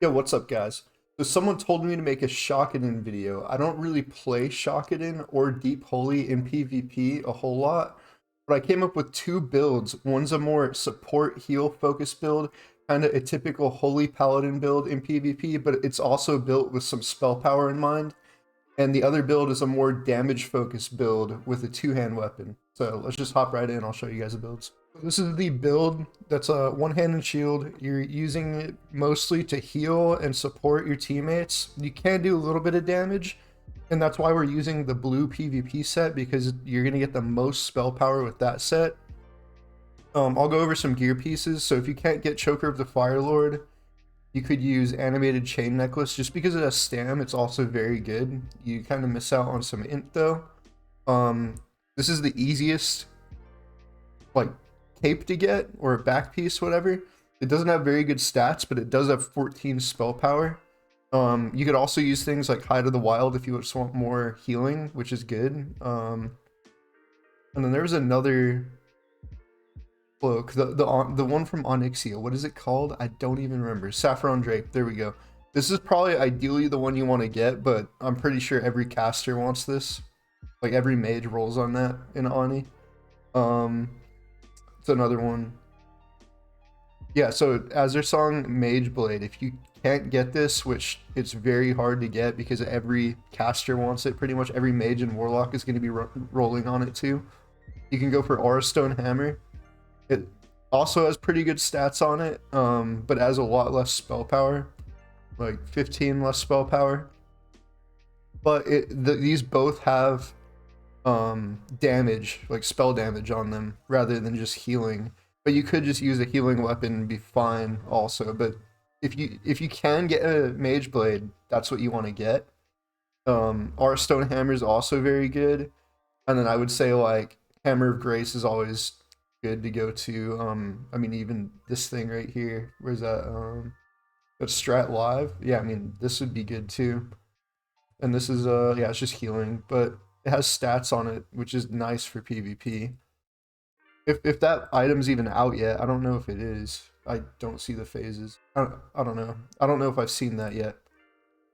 Yo, what's up, guys? So someone told me to make a Shockadin video. I don't really play Shockadin or Deep Holy in PvP a whole lot, but I came up with two builds. One's a more support heal focused build, kind of a typical Holy Paladin build in PvP, but it's also built with some spell power in mind. And the other build is a more damage focused build with a two-hand weapon. So let's just hop right in. I'll show you guys the builds. This is the build that's a one-handed shield. You're using it mostly to heal and support your teammates. You can do a little bit of damage, and that's why we're using the blue PvP set, because you're going to get the most spell power with that set. I'll go over some gear pieces. So if you can't get Choker of the Fire Lord, you could use Animated Chain Necklace. Just because it has stam, it's also very good. You kind of miss out on some int though. This is the easiest like cape to get, or a back piece, whatever. It doesn't have very good stats, but it does have 14 spell power. You could also use things like Hide of the Wild if you just want more healing, which is good. And then there's another cloak, the one from Onyxia. What is it called? I don't even remember. Saffron Drape. There we go. This is probably ideally the one you want to get, but I'm pretty sure every caster wants this. Like every mage rolls on that in Oni. It's another one. Yeah, so Azure Song Mage Blade. If you can't get this, which it's very hard to get because every caster wants it, pretty much every mage and warlock is going to be rolling on it too. You can go for Aura Stone Hammer. It also has pretty good stats on it, but has a lot less spell power, like 15 less spell power. But these both have damage, like spell damage on them, rather than just healing. But you could just use a healing weapon and be fine also. But if you can get a Mage Blade, that's what you want to get. Our Stone Hammer is also very good, and then I would say like Hammer of Grace is always good to go to. I mean, even this thing right here, where's that? That's Strat Live. Yeah, I mean, this would be good too. And this is yeah, it's just healing, but it has stats on it, which is nice for PvP. If that item's even out yet, I don't know if it is. I don't see the phases. I don't know. I don't know if I've seen that yet.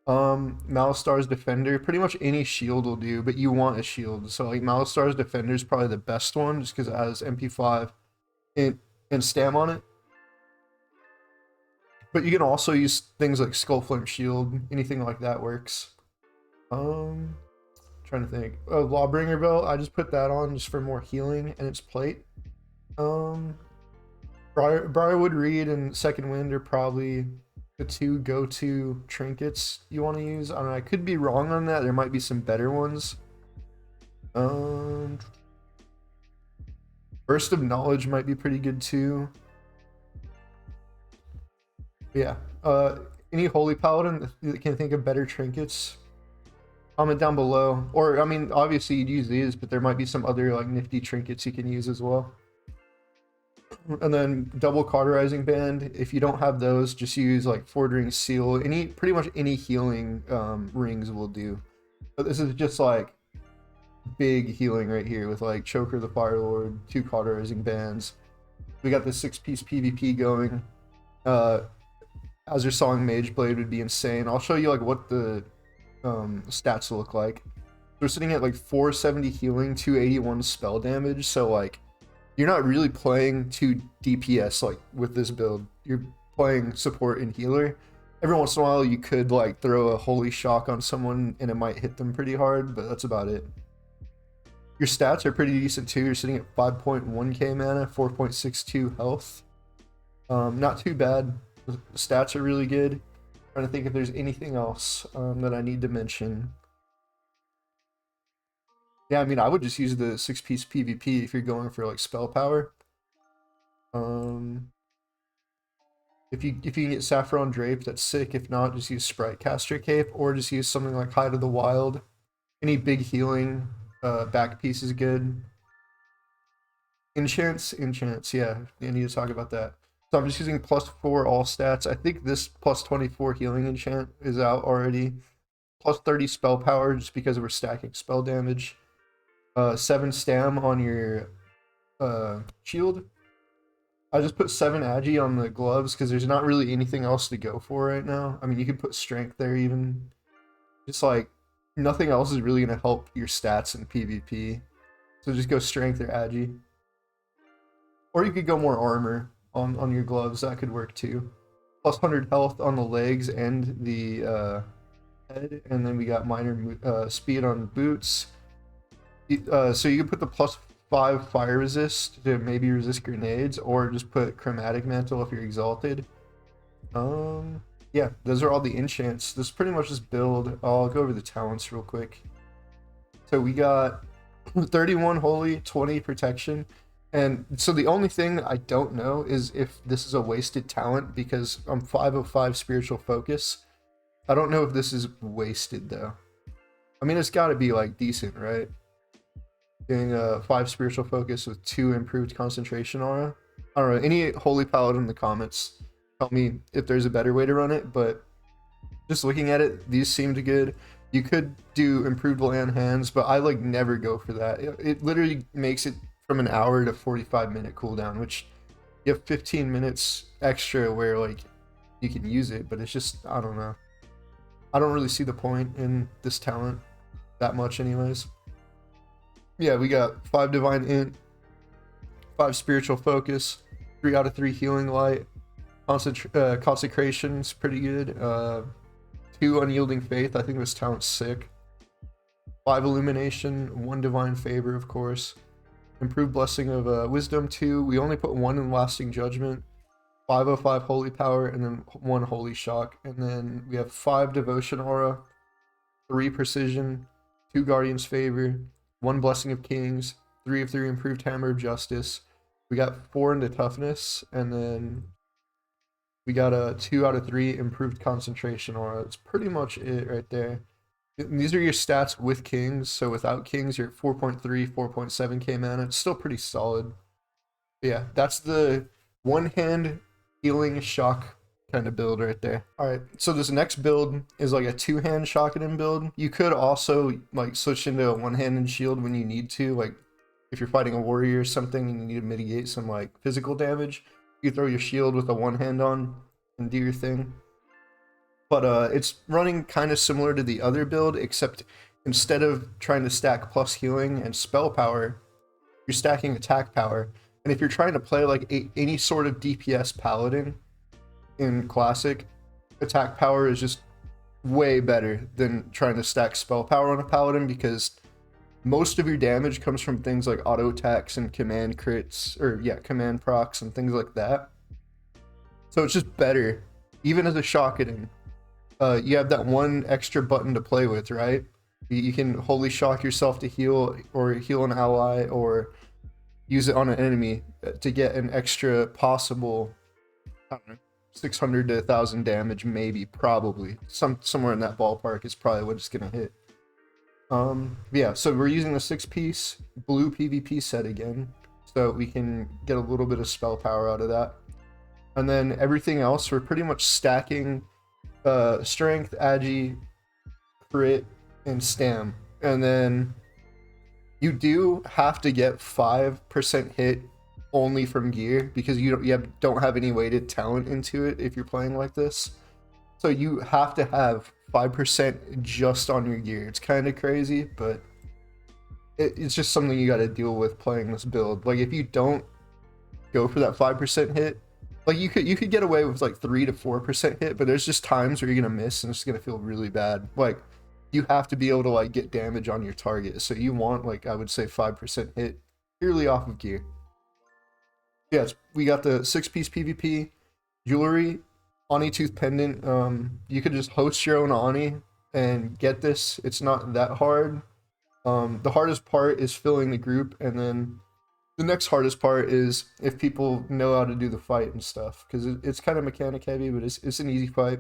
Malistar's Defender, pretty much any shield will do, but you want a shield. So like Malistar's Defender is probably the best one, just because it has MP5 and stam on it. But you can also use things like Skullflame Shield, anything like that works. Trying to think. Oh, Lawbringer Belt, I just put that on just for more healing, and its plate. Briarwood Reed and Second Wind are probably the two go-to trinkets you want to use. I don't know, I could be wrong on that. There might be some better ones. Burst of Knowledge might be pretty good too. Yeah. Any Holy Paladin that can think of better trinkets? Comment down below. Or, I mean, obviously you'd use these, but there might be some other like nifty trinkets you can use as well. And then double cauterizing band. If you don't have those, just use like Fordring Seal. Pretty much any healing rings will do. But this is just like big healing right here with like Choker the Fire Lord, two cauterizing bands. We got the 6-piece PvP going. Azure Song Mage Blade would be insane. I'll show you like what the stats look like. We're sitting at like 470 healing, 281 spell damage. So like you're not really playing 2 DPS like with this build. You're playing support and healer. Every once in a while you could like throw a holy shock on someone and it might hit them pretty hard, but that's about it. Your stats are pretty decent too. You're sitting at 5.1k mana, 4.62 health. Not too bad. The stats are really good. Trying to think if there's anything else that I need to mention. Yeah, I mean, I would just use the 6-piece PvP if you're going for like spell power. If you can get Saffron Drape, that's sick. If not, just use Sprite Caster Cape, or just use something like Hide of the Wild. Any big healing back piece is good. Enchants, yeah, I need to talk about that. So I'm just using +4 all stats. I think this +24 healing enchant is out already. +30 spell power just because we're stacking spell damage. 7 stam on your shield. I just put 7 agi on the gloves because there's not really anything else to go for right now. I mean, you could put strength there even. Just like nothing else is really gonna help your stats in PvP. So just go strength or agi. Or you could go more armor on your gloves. That could work too. Plus 100 health on the legs and the head, and then we got minor speed on boots. So you can put the +5 fire resist to maybe resist grenades, or just put chromatic mantle if you're exalted. Yeah, those are all the enchants. This is pretty much just build. I'll go over the talents real quick. So we got 31 holy, 20 protection. And so the only thing I don't know is if this is a wasted talent, because I'm 505 spiritual focus. I don't know if this is wasted though. I mean, it's got to be like decent, right? Getting a 5 spiritual focus with 2 improved concentration aura. I don't know. Any holy paladin in the comments, tell me if there's a better way to run it. But just looking at it, these seemed good. You could do improved land hands, but I like never go for that. It literally makes it from an hour to 45-minute cooldown, which you have 15 minutes extra where like you can use it, but it's just, I don't know. I don't really see the point in this talent that much anyways. Yeah, we got 5 divine int, 5 spiritual focus, 3 out of 3 healing light, consecration's pretty good, 2 unyielding faith. I think this talent's sick. 5 illumination, 1 divine favor, of course. Improved blessing of wisdom 2. We only put 1 in lasting judgment. 505 holy power, and then 1 holy shock. And then we have 5 devotion aura, 3 precision, 2 guardian's favor, 1 blessing of kings, 3 of 3 improved hammer of justice. We got 4 into toughness, and then we got a 2 out of 3 improved concentration aura. That's pretty much it right there. And these are your stats with kings. So without kings, you're at 4.3, 4.7k mana. It's still pretty solid. But yeah, that's the one hand healing shock kind of build right there. All right, so this next build is like a 2-hand Shockadin build. You could also like switch into a 1-handed shield when you need to, like if you're fighting a warrior or something and you need to mitigate some like physical damage, you throw your shield with a 1 hand on and do your thing. But it's running kind of similar to the other build, except instead of trying to stack plus healing and spell power, you're stacking attack power. And if you're trying to play like any sort of DPS paladin in classic, attack power is just way better than trying to stack spell power on a paladin, because most of your damage comes from things like auto attacks and command crits, or yeah, command procs and things like that. So it's just better, even as a Shockadin. You have that 1 extra button to play with, right? You can holy shock yourself to heal, or heal an ally, or use it on an enemy to get an extra possible, I don't know, 600 to 1,000 damage, maybe, probably. Somewhere in that ballpark is probably what it's gonna hit. Yeah, so we're using the 6-piece blue PvP set again, so we can get a little bit of spell power out of that. And then everything else, we're pretty much stacking strength, agi, crit, and stam. And then you do have to get 5% hit only from gear, because you don't have any weighted talent into it if you're playing like this. So you have to have 5% just on your gear. It's kind of crazy, but it's just something you got to deal with playing this build. Like if you don't go for that 5% hit, like you could get away with like 3 to 4% hit, but there's just times where you're gonna miss and it's gonna feel really bad. Like you have to be able to like get damage on your target, so you want, like, I would say 5% hit purely off of gear. Yes, we got the 6-piece PvP jewelry, Ani Tooth pendant. You could just host your own Ani and get this. It's not that hard. The hardest part is filling the group, and then the next hardest part is if people know how to do the fight and stuff, because it's kind of mechanic heavy, but it's an easy fight.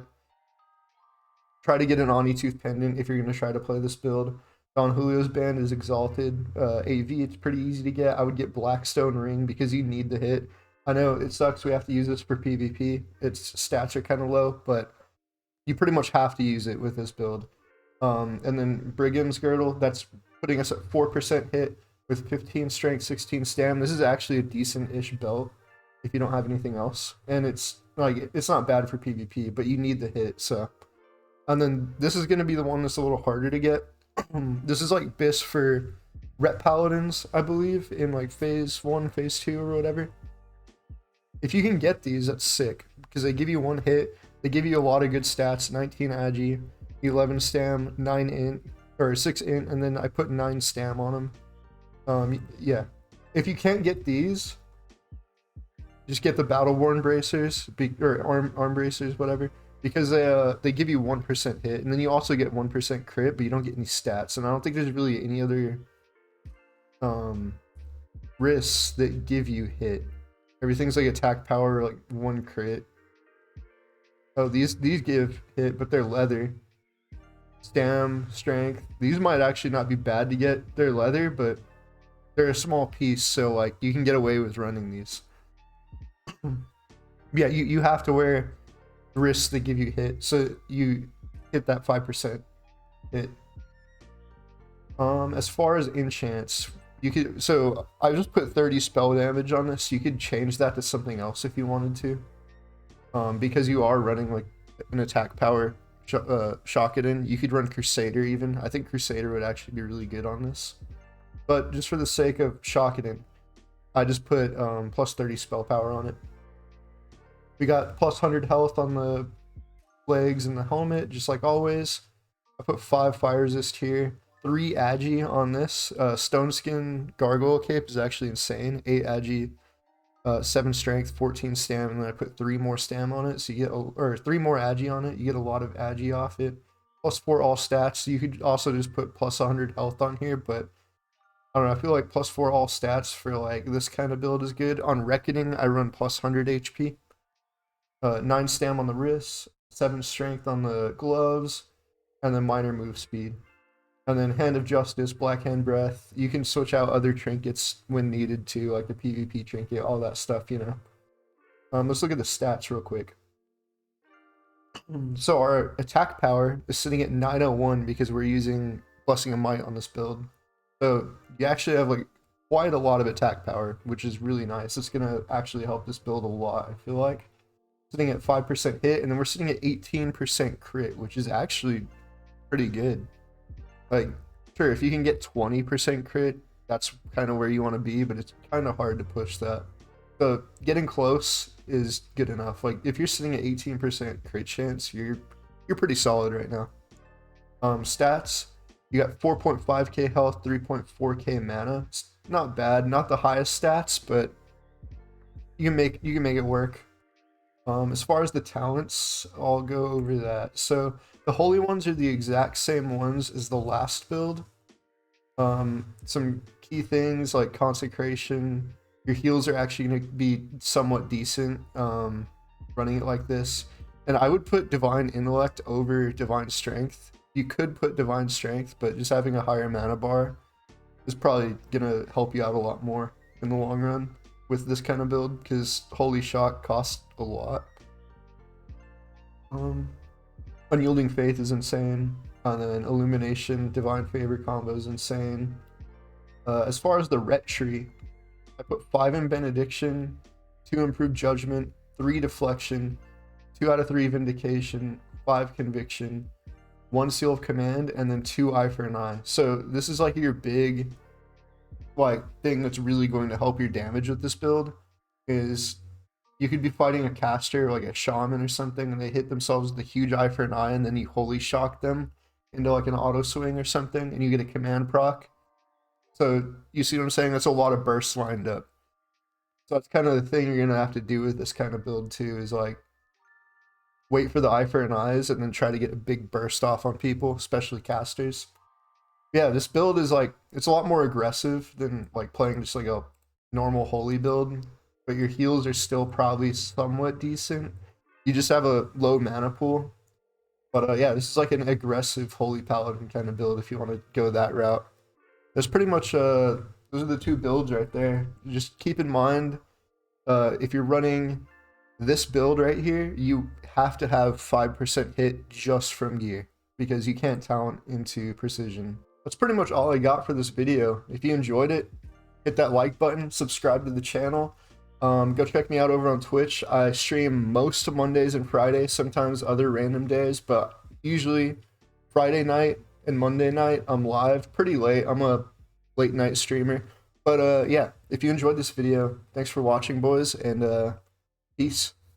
Try to get an Ani Tooth pendant if you're going to try to play this build. Don Julio's band is exalted. AV, it's pretty easy to get. I would get Blackstone Ring because you need the hit. I know it sucks we have to use this for PvP. Its stats are kind of low, but you pretty much have to use it with this build. And then Brigham's Girdle, that's putting us at 4% hit with 15 strength, 16 stam. This is actually a decent-ish belt. if you don't have anything else. And it's like, it's not bad for PvP, but you need the hit. So, and then this is going to be the one that's a little harder to get. This is like BIS for rep paladins, I believe, in like phase 1, phase 2, or whatever. If you can get these, that's sick, because they give you 1 hit, they give you a lot of good stats: 19 agi, 11 stam, 9 int, or 6 int, and then I put 9 stam on them. Yeah, if you can't get these, just get the battle worn bracers, or arm bracers, whatever, because they give you 1% hit, and then you also get 1% crit, but you don't get any stats. And I don't think there's really any other risks that give you hit. Everything's like attack power, like 1 crit. Oh, these give hit, but they're leather. Stam, strength. These might actually not be bad to get. They're leather, but they're a small piece, so like you can get away with running these. Yeah, you have to wear risks that give you hit, so you hit that 5% hit. As far as enchants, you could, so I just put 30 spell damage on this. You could change that to something else if you wanted to, because you are running like an attack power Shockadin. You could run Crusader even. I think Crusader would actually be really good on this, but just for the sake of Shockadin, I just put plus 30 spell power on it. We got plus 100 health on the legs and the helmet, just like always. I put 5 fire resist here, 3 agi on this. Stone skin gargoyle cape is actually insane. 8 agi, 7 strength, 14 stam, and then I put 3 more stam on it, so you get, or 3 more agi on it. You get a lot of agi off it. Plus 4 all stats. You could also just put plus 100 health on here, but I don't know. I feel like plus 4 all stats for like this kind of build is good. On Reckoning, I run plus 100 HP. 9 stam on the wrists, 7 strength on the gloves, and then minor move speed. And then Hand of Justice, Black Hand Breath. You can switch out other trinkets when needed to, like the PvP trinket, all that stuff, you know. Let's look at the stats real quick. So our attack power is sitting at 901 because we're using Blessing of Might on this build. So you actually have like quite a lot of attack power, which is really nice. It's gonna actually help this build a lot, I feel like. Sitting at 5% hit, and then we're sitting at 18% crit, which is actually pretty good. Like, sure, if you can get 20% crit, that's kind of where you want to be, but it's kind of hard to push that. So getting close is good enough. Like, if you're sitting at 18% crit chance, you're pretty solid right now. Stats, you got 4.5k health, 3.4k mana. It's not bad, not the highest stats, but you can make it work. As far as the talents, I'll go over that. So the holy ones are the exact same ones as the last build. Some key things like consecration. Your heals are actually going to be somewhat decent running it like this. And I would put divine intellect over divine strength. You could put divine strength, but just having a higher mana bar is probably going to help you out a lot more in the long run with this kind of build, because Holy Shock costs a lot. Unyielding Faith is insane, and then Illumination, Divine Favor combo is insane. As far as the ret tree, I put 5 in Benediction, 2 Improved Judgment, 3 Deflection, 2 out of 3 Vindication, 5 Conviction, 1 Seal of Command, and then 2 Eye for an Eye. So this is like your big like thing that's really going to help your damage with this build. Is you could be fighting a caster like a shaman or something, and they hit themselves with a huge Eye for an Eye, and then you holy shock them into like an auto swing or something, and you get a command proc. So you see what I'm saying? That's a lot of bursts lined up. So that's kind of the thing you're gonna have to do with this kind of build too, is like wait for the Eye for an Eyes and then try to get a big burst off on people, especially casters. Yeah, this build is like, it's a lot more aggressive than like playing just like a normal holy build, but your heals are still probably somewhat decent. You just have a low mana pool. But yeah, this is like an aggressive holy paladin kind of build if you want to go that route. There's pretty much those are the 2 builds right there. Just keep in mind, if you're running this build right here, you have to have 5% hit just from gear, because you can't talent into precision. That's pretty much all I got for this video. If you enjoyed it, hit that like button, subscribe to the channel. Go check me out over on Twitch. I stream most of Mondays and Fridays, sometimes other random days, but usually Friday night and Monday night I'm live pretty late. I'm a late night streamer. But yeah, if you enjoyed this video, thanks for watching, boys, and peace.